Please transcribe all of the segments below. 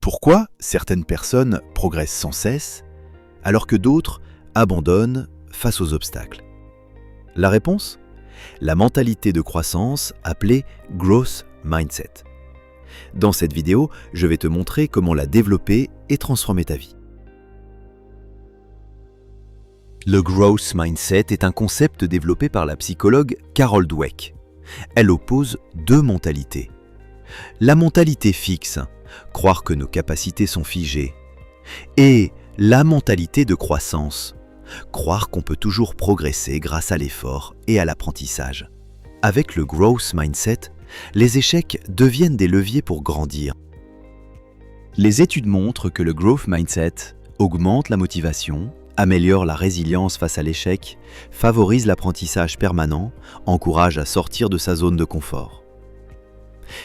Pourquoi certaines personnes progressent sans cesse, alors que d'autres abandonnent face aux obstacles? La réponse? La mentalité de croissance appelée Growth Mindset. Dans cette vidéo, je vais te montrer comment la développer et transformer ta vie. Le Growth Mindset est un concept développé par la psychologue Carol Dweck. Elle oppose deux mentalités. La mentalité fixe, croire que nos capacités sont figées, et la mentalité de croissance, croire qu'on peut toujours progresser grâce à l'effort et à l'apprentissage. Avec le Growth Mindset, les échecs deviennent des leviers pour grandir. Les études montrent que le Growth Mindset augmente la motivation, améliore la résilience face à l'échec, favorise l'apprentissage permanent, encourage à sortir de sa zone de confort.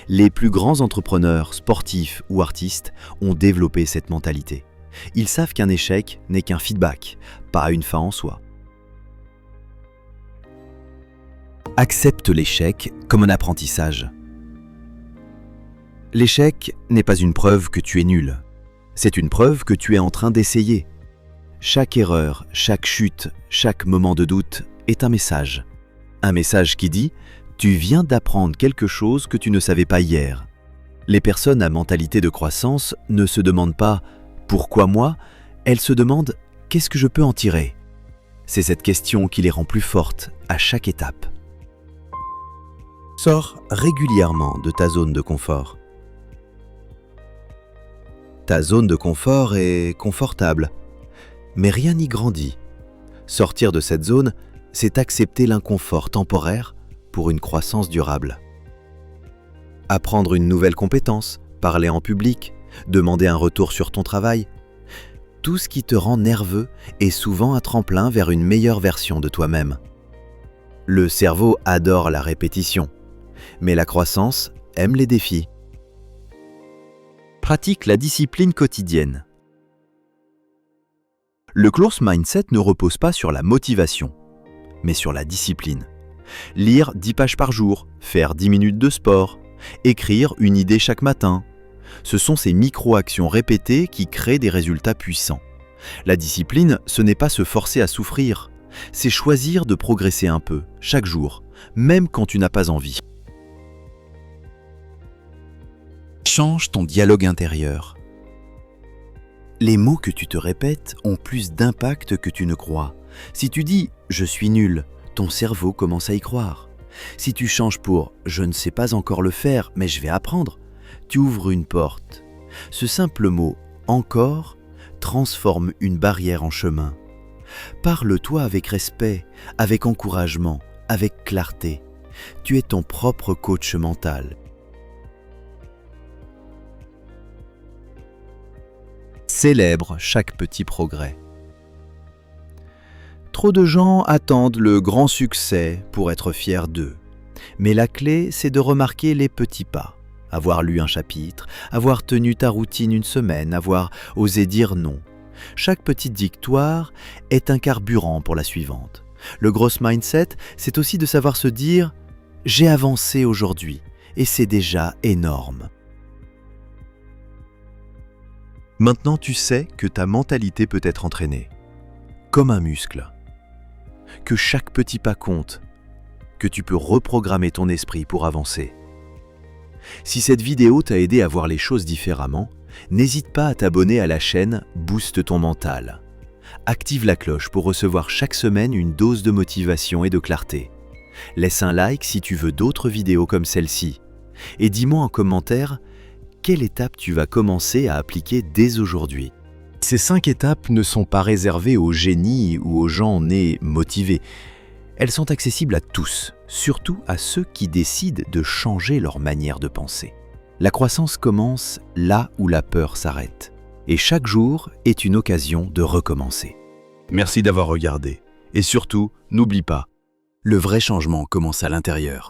Les plus grands entrepreneurs, sportifs ou artistes ont développé cette mentalité. Ils savent qu'un échec n'est qu'un feedback, pas une fin en soi. Accepte l'échec comme un apprentissage. L'échec n'est pas une preuve que tu es nul. C'est une preuve que tu es en train d'essayer. Chaque erreur, chaque chute, chaque moment de doute est un message. Un message qui dit « Tu viens d'apprendre quelque chose que tu ne savais pas hier ». Les personnes à mentalité de croissance ne se demandent pas « Pourquoi moi ?», elles se demandent « Qu'est-ce que je peux en tirer ?» C'est cette question qui les rend plus fortes à chaque étape. Sors régulièrement de ta zone de confort. Ta zone de confort est confortable, mais rien n'y grandit. Sortir de cette zone, c'est accepter l'inconfort temporaire pour une croissance durable. Apprendre une nouvelle compétence, parler en public, demander un retour sur ton travail, tout ce qui te rend nerveux est souvent un tremplin vers une meilleure version de toi-même. Le cerveau adore la répétition, mais la croissance aime les défis. Pratique la discipline quotidienne. Le Growth Mindset ne repose pas sur la motivation, mais sur la discipline. Lire 10 pages par jour, faire 10 minutes de sport, écrire une idée chaque matin. Ce sont ces micro-actions répétées qui créent des résultats puissants. La discipline, ce n'est pas se forcer à souffrir, c'est choisir de progresser un peu, chaque jour, même quand tu n'as pas envie. Change ton dialogue intérieur. Les mots que tu te répètes ont plus d'impact que tu ne crois. Si tu dis « je suis nul », ton cerveau commence à y croire. Si tu changes pour « je ne sais pas encore le faire, mais je vais apprendre », tu ouvres une porte. Ce simple mot « encore » transforme une barrière en chemin. Parle-toi avec respect, avec encouragement, avec clarté. Tu es ton propre coach mental. Célèbre chaque petit progrès. Trop de gens attendent le grand succès pour être fiers d'eux. Mais la clé, c'est de remarquer les petits pas. Avoir lu un chapitre, avoir tenu ta routine une semaine, avoir osé dire non. Chaque petite victoire est un carburant pour la suivante. Le Growth Mindset, c'est aussi de savoir se dire « j'ai avancé aujourd'hui » et c'est déjà énorme. Maintenant, tu sais que ta mentalité peut être entraînée, comme un muscle, que chaque petit pas compte, que tu peux reprogrammer ton esprit pour avancer. Si cette vidéo t'a aidé à voir les choses différemment, n'hésite pas à t'abonner à la chaîne Booste ton mental. Active la cloche pour recevoir chaque semaine une dose de motivation et de clarté. Laisse un like si tu veux d'autres vidéos comme celle-ci. Et dis-moi en commentaire quelle étape tu vas commencer à appliquer dès aujourd'hui. Ces 5 étapes ne sont pas réservées aux génies ou aux gens nés motivés. Elles sont accessibles à tous, surtout à ceux qui décident de changer leur manière de penser. La croissance commence là où la peur s'arrête. Et chaque jour est une occasion de recommencer. Merci d'avoir regardé. Et surtout, n'oublie pas, le vrai changement commence à l'intérieur.